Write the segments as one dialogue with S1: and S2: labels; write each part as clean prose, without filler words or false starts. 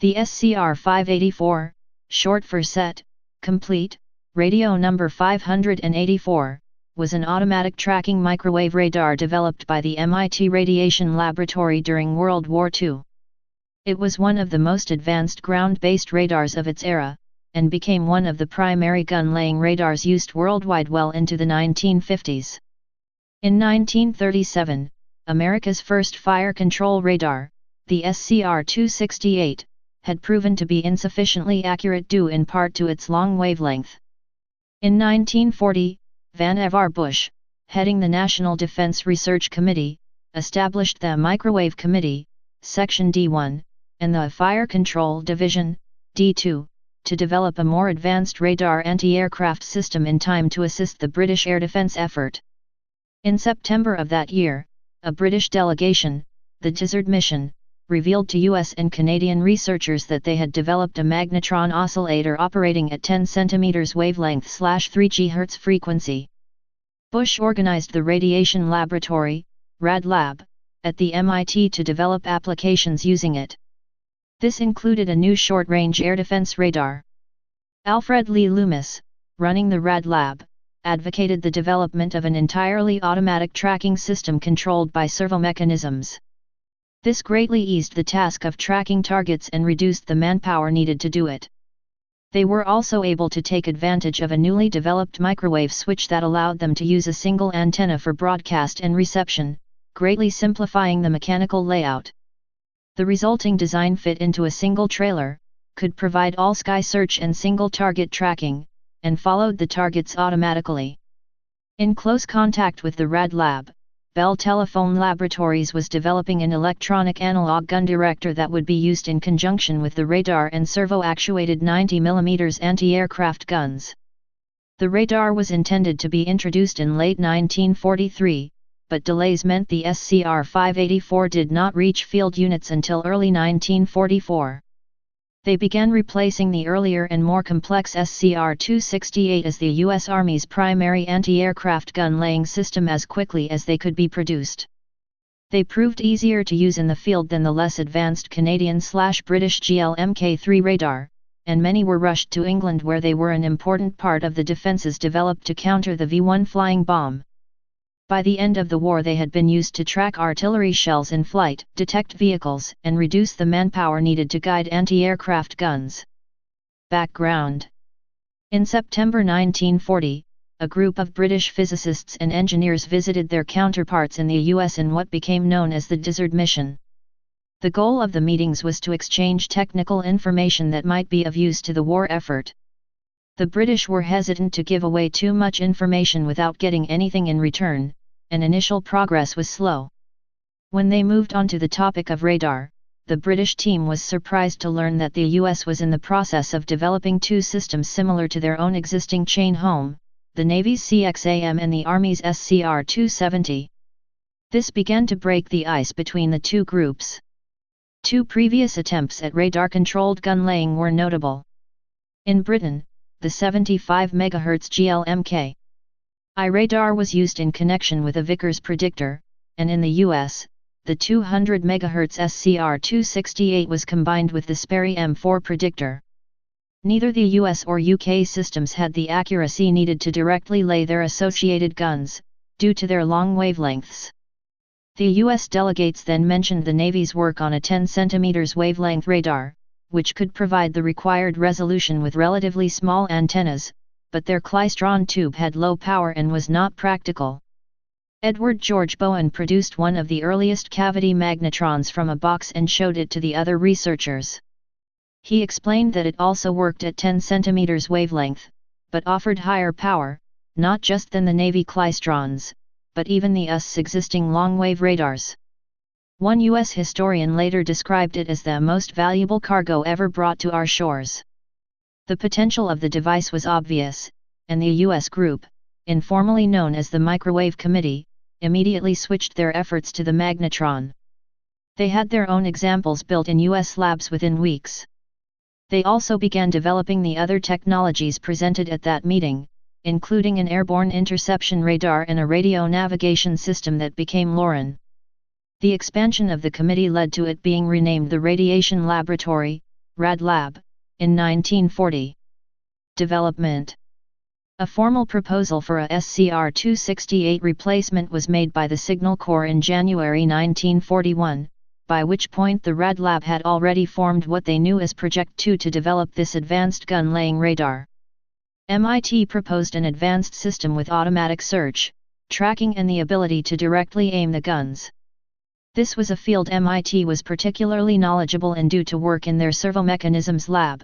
S1: The SCR 584, short for Set, Complete, Radio number 584, was an automatic tracking microwave radar developed by the MIT Radiation Laboratory during World War II. It was one of the most advanced ground-based radars of its era, and became one of the primary gun-laying radars used worldwide well into the 1950s. In 1937, America's first fire control radar, the SCR-268, had proven to be insufficiently accurate due in part to its long wavelength. In 1940, Vannevar Bush, heading the National Defense Research Committee, established the Microwave Committee, Section D1, and the Fire Control Division, D2, to develop a more advanced radar anti-aircraft system in time to assist the British air defence effort. In September of that year, a British delegation, the Desert Mission, revealed to US and Canadian researchers that they had developed a magnetron oscillator operating at 10 cm wavelength/3 GHz frequency. Bush organized the Radiation Laboratory, Rad Lab, at the MIT to develop applications using it. This included a new short-range air defense radar. Alfred Lee Loomis, running the Rad Lab, advocated the development of an entirely automatic tracking system controlled by servomechanisms. This greatly eased the task of tracking targets and reduced the manpower needed to do it. They were also able to take advantage of a newly developed microwave switch that allowed them to use a single antenna for broadcast and reception, greatly simplifying the mechanical layout. The resulting design fit into a single trailer, could provide all-sky search and single target tracking, and followed the targets automatically. In close contact with the Rad Lab, Bell Telephone Laboratories was developing an electronic analog gun director that would be used in conjunction with the radar and servo-actuated 90 mm anti-aircraft guns. The radar was intended to be introduced in late 1943, but delays meant the SCR 584 did not reach field units until early 1944. They began replacing the earlier and more complex SCR 268 as the U.S. Army's primary anti-aircraft gun-laying system as quickly as they could be produced. They proved easier to use in the field than the less advanced Canadian/British GL-Mk3 radar, and many were rushed to England where they were an important part of the defences developed to counter the V-1 flying bomb. By the end of the war they had been used to track artillery shells in flight, detect vehicles, and reduce the manpower needed to guide anti-aircraft guns. Background. In September 1940, a group of British physicists and engineers visited their counterparts in the US in what became known as the Desert Mission. The goal of the meetings was to exchange technical information that might be of use to the war effort. The British were hesitant to give away too much information without getting anything in return, and initial progress was slow. When they moved on to the topic of radar, the British team was surprised to learn that the US was in the process of developing two systems similar to their own existing chain home, the Navy's CXAM and the Army's SCR 270. This began to break the ice between the two groups. Two previous attempts at radar-controlled gun-laying were notable. In Britain, the 75 MHz GL-Mk I radar was used in connection with a Vickers predictor, and in the US, the 200 MHz SCR-268 was combined with the Sperry M4 predictor. Neither the US or UK systems had the accuracy needed to directly lay their associated guns, due to their long wavelengths. The US delegates then mentioned the Navy's work on a 10 cm wavelength radar, which could provide the required resolution with relatively small antennas, but their klystron tube had low power and was not practical. Edward George Bowen produced one of the earliest cavity magnetrons from a box and showed it to the other researchers. He explained that it also worked at 10 cm wavelength, but offered higher power, not just than the Navy klystrons, but even the US's existing long-wave radars. One US historian later described it as the most valuable cargo ever brought to our shores. The potential of the device was obvious, and the US group, informally known as the Microwave Committee, immediately switched their efforts to the magnetron. They had their own examples built in US labs within weeks. They also began developing the other technologies presented at that meeting, including an airborne interception radar and a radio navigation system that became LORAN. The expansion of the committee led to it being renamed the Radiation Laboratory, Rad Lab, in 1940. Development. A formal proposal for a SCR 268 replacement was made by the Signal Corps in January 1941, by which point the Rad Lab had already formed what they knew as Project 2 to develop this advanced gun-laying radar. MIT proposed an advanced system with automatic search, tracking and the ability to directly aim the guns. This was a field MIT was particularly knowledgeable in due to work in their servomechanisms lab.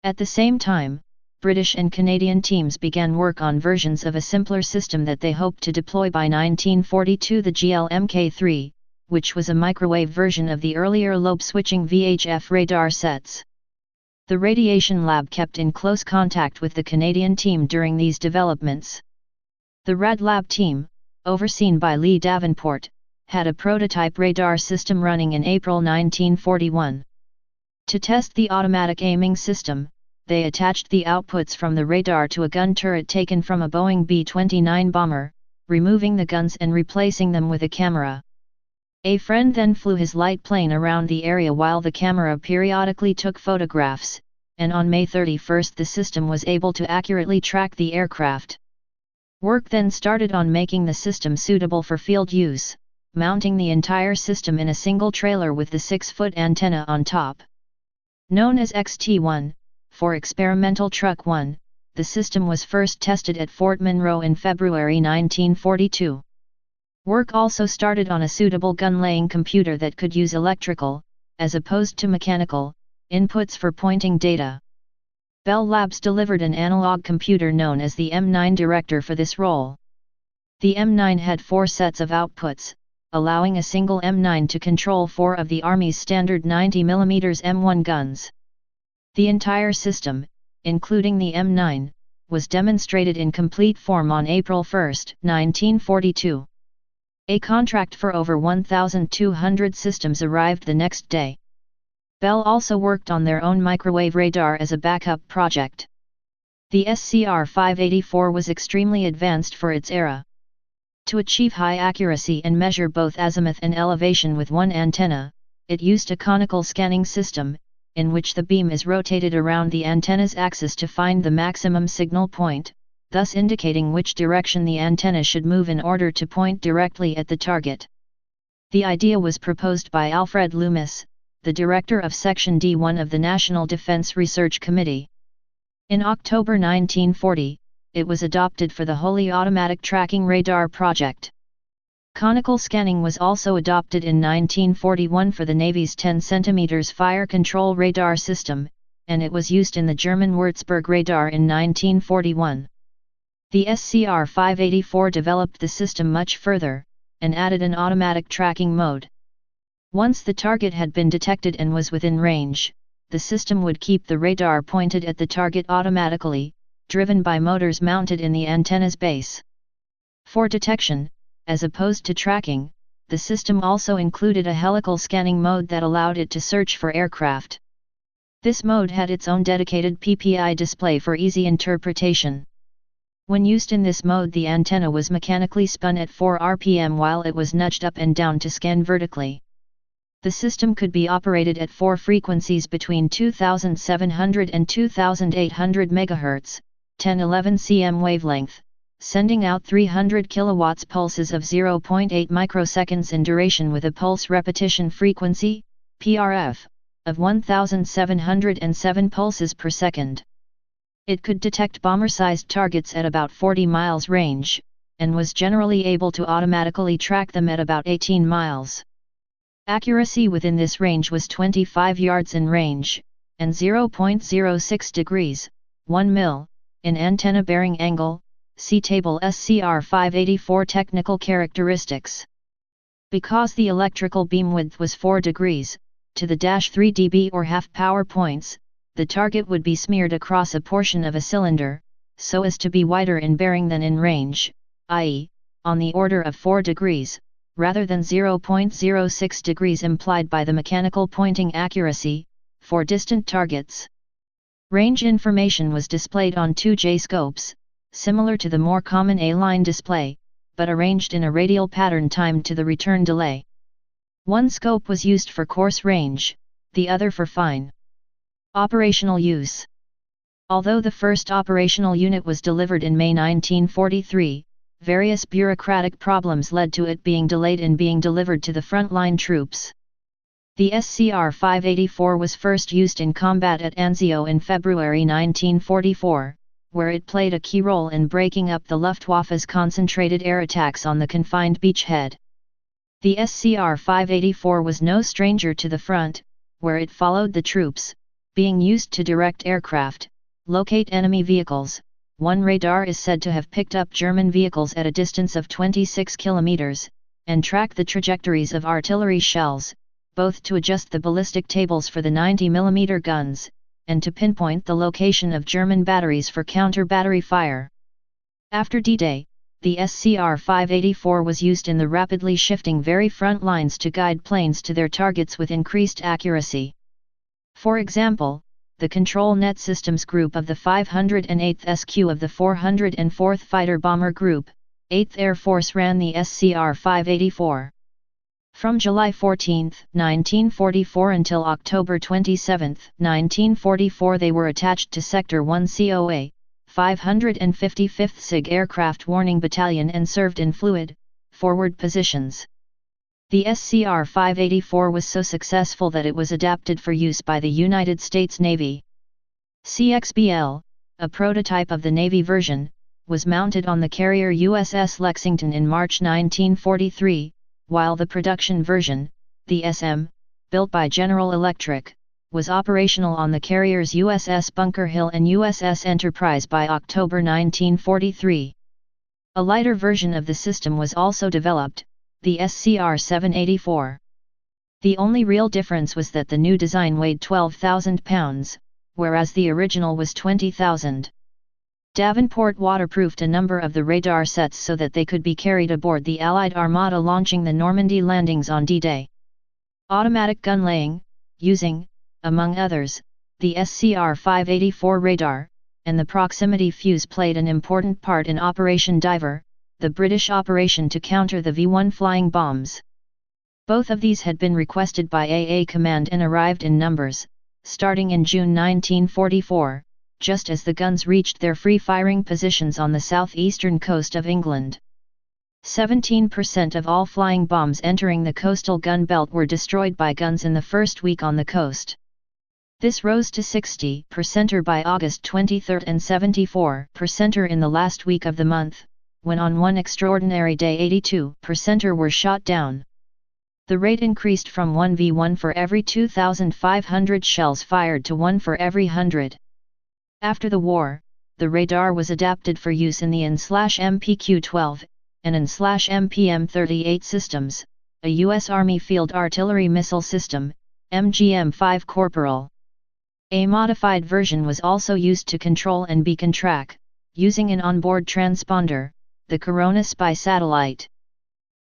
S1: At the same time, British and Canadian teams began work on versions of a simpler system that they hoped to deploy by 1942, the GL-MK3, which was a microwave version of the earlier lobe-switching VHF radar sets. The Radiation Lab kept in close contact with the Canadian team during these developments. The Rad Lab team, overseen by Lee Davenport, had a prototype radar system running in April 1941. To test the automatic aiming system, they attached the outputs from the radar to a gun turret taken from a Boeing B-29 bomber, removing the guns and replacing them with a camera. A friend then flew his light plane around the area while the camera periodically took photographs, and on May 31 the system was able to accurately track the aircraft. Work then started on making the system suitable for field use, mounting the entire system in a single trailer with the 6-foot antenna on top. Known as XT-1, for Experimental Truck 1, the system was first tested at Fort Monroe in February 1942. Work also started on a suitable gun-laying computer that could use electrical, as opposed to mechanical, inputs for pointing data. Bell Labs delivered an analog computer known as the M9 Director for this role. The M9 had 4 sets of outputs, allowing a single M9 to control 4 of the Army's standard 90mm M1 guns. The entire system, including the M9, was demonstrated in complete form on April 1, 1942. A contract for over 1,200 systems arrived the next day. Bell also worked on their own microwave radar as a backup project. The SCR 584 was extremely advanced for its era. To achieve high accuracy and measure both azimuth and elevation with one antenna, it used a conical scanning system, in which the beam is rotated around the antenna's axis to find the maximum signal point, thus indicating which direction the antenna should move in order to point directly at the target. The idea was proposed by Alfred Loomis, the director of Section D1 of the National Defense Research Committee. In October 1940, it was adopted for the wholly automatic tracking radar project. Conical scanning was also adopted in 1941 for the Navy's 10 cm fire control radar system, and it was used in the German Würzburg radar in 1941. The SCR 584 developed the system much further, and added an automatic tracking mode. Once the target had been detected and was within range, the system would keep the radar pointed at the target automatically, driven by motors mounted in the antenna's base. For detection, as opposed to tracking, the system also included a helical scanning mode that allowed it to search for aircraft. This mode had its own dedicated PPI display for easy interpretation. When used in this mode, the antenna was mechanically spun at 4 rpm while it was nudged up and down to scan vertically. The system could be operated at 4 frequencies between 2700 and 2800 MHz, 1011 cm wavelength, sending out 300 kW pulses of 0.8 microseconds in duration with a pulse repetition frequency, PRF, of 1707 pulses per second. It could detect bomber-sized targets at about 40 miles range, and was generally able to automatically track them at about 18 miles. Accuracy within this range was 25 yards in range, and 0.06 degrees, 1 mil, in antenna bearing angle. See Table SCR 584 Technical Characteristics. Because the electrical beam width was 4 degrees, to the -3 dB or half power points, the target would be smeared across a portion of a cylinder, so as to be wider in bearing than in range, i.e., on the order of 4 degrees, rather than 0.06 degrees implied by the mechanical pointing accuracy, for distant targets. Range information was displayed on 2 J-scopes, similar to the more common A-line display, but arranged in a radial pattern timed to the return delay. One scope was used for coarse range, the other for fine. Operational use. Although the first operational unit was delivered in May 1943, various bureaucratic problems led to it being delayed in being delivered to the frontline troops. The SCR 584 was first used in combat at Anzio in February 1944, where it played a key role in breaking up the Luftwaffe's concentrated air attacks on the confined beachhead. The SCR 584 was no stranger to the front, where it followed the troops, being used to direct aircraft, locate enemy vehicles. One radar is said to have picked up German vehicles at a distance of 26 kilometers, and track the trajectories of artillery shells, both to adjust the ballistic tables for the 90mm guns, and to pinpoint the location of German batteries for counter-battery fire. After D-Day, the SCR 584 was used in the rapidly shifting very front lines to guide planes to their targets with increased accuracy. For example, the Control Net Systems Group of the 508th SQ of the 404th Fighter Bomber Group, 8th Air Force ran the SCR 584. From July 14, 1944 until October 27, 1944 they were attached to Sector 1 COA, 555th SIG Aircraft Warning Battalion and served in fluid, forward positions. The SCR 584 was so successful that it was adapted for use by the United States Navy. CXBL, a prototype of the Navy version, was mounted on the carrier USS Lexington in March 1943, while the production version, the SM, built by General Electric, was operational on the carriers USS Bunker Hill and USS Enterprise by October 1943. A lighter version of the system was also developed, the SCR 784. The only real difference was that the new design weighed 12,000 pounds, whereas the original was 20,000. Davenport waterproofed a number of the radar sets so that they could be carried aboard the Allied Armada launching the Normandy landings on D-Day. Automatic gun laying, using, among others, the SCR 584 radar, and the proximity fuse played an important part in Operation Diver, the British operation to counter the V-1 flying bombs. Both of these had been requested by AA Command and arrived in numbers, starting in June 1944, just as the guns reached their free-firing positions on the southeastern coast of England. 17% of all flying bombs entering the coastal gun belt were destroyed by guns in the first week on the coast. This rose to 60% by August 23 and 74% in the last week of the month, when on one extraordinary day 82% were shot down. The rate increased from 1 V1 for every 2,500 shells fired to 1 for every 100. After the war, the radar was adapted for use in the IN/MPQ-12 and IN/MPM-38 systems, a U.S. Army Field Artillery Missile System, MGM-5 Corporal. A modified version was also used to control and beacon track, using an onboard transponder, the Corona Spy satellite.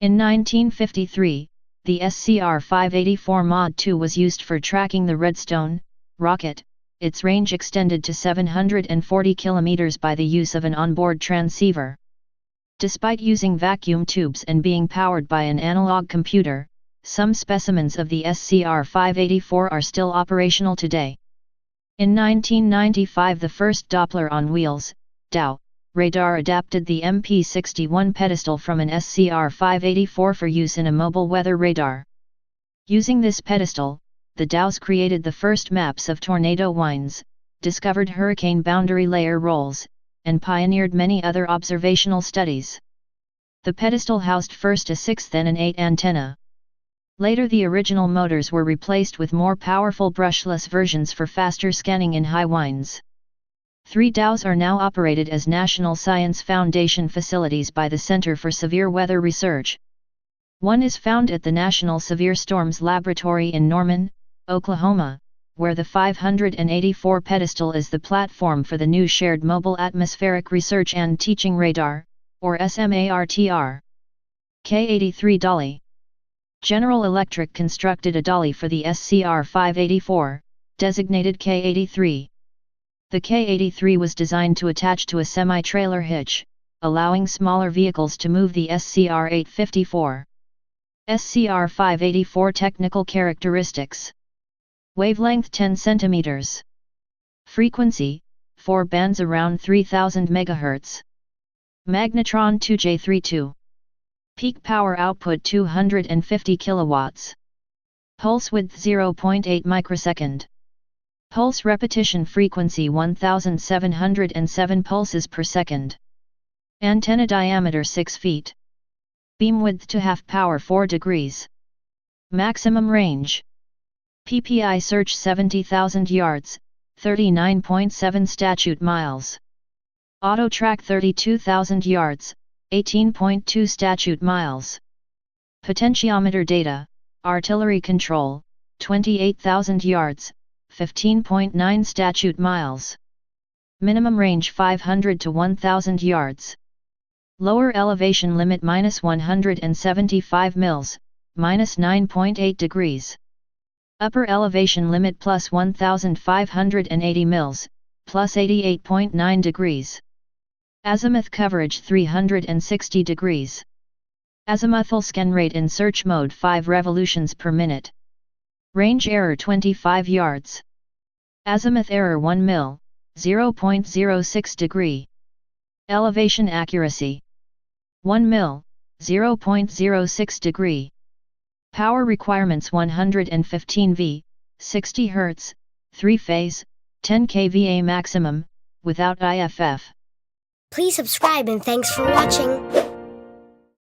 S1: In 1953, the SCR 584 Mod 2 was used for tracking the Redstone rocket. Its range extended to 740 km by the use of an onboard transceiver. Despite using vacuum tubes and being powered by an analog computer, some specimens of the SCR 584 are still operational today. In 1995, the first Doppler on wheels, DOW, radar adapted the MP61 pedestal from an SCR 584 for use in a mobile weather radar. Using this pedestal, the DOWs created the first maps of tornado winds, discovered hurricane boundary layer rolls, and pioneered many other observational studies. The pedestal housed first a 6 then an 8 antenna. Later the original motors were replaced with more powerful brushless versions for faster scanning in high winds. 3 DOWs are now operated as National Science Foundation facilities by the Center for Severe Weather Research. One is found at the National Severe Storms Laboratory in Norman, Oklahoma, where the 584 pedestal is the platform for the new Shared Mobile Atmospheric Research and Teaching Radar, or SMARTR. K-83 dolly. General Electric constructed a dolly for the SCR 584, designated K-83. The K-83 was designed to attach to a semi-trailer hitch, allowing smaller vehicles to move the SCR 854. SCR 584 technical characteristics. Wavelength 10 cm. Frequency, 4 bands around 3000 MHz. Magnetron 2J32. Peak power output 250 kilowatts. Pulse width 0.8 microsecond. Pulse repetition frequency 1707 pulses per second. Antenna diameter 6 feet. Beam width to half power 4 degrees. Maximum range. PPI search 70,000 yards, 39.7 statute miles. Auto track 32,000 yards, 18.2 statute miles. Potentiometer data, artillery control, 28,000 yards, 15.9 statute miles. Minimum range 500 to 1,000 yards. Lower elevation limit -175 mils, -9.8 degrees. Upper elevation limit +1,580 mils, +88.9 degrees. Azimuth coverage 360 degrees. Azimuthal scan rate in search mode 5 revolutions per minute. Range error 25 yards. Azimuth error 1 mil, 0.06 degree. Elevation accuracy 1 mil, 0.06 degree. Power requirements 115 V, 60 Hz, 3-phase, 10 kVA maximum, without IFF.
S2: Please subscribe and thanks for watching.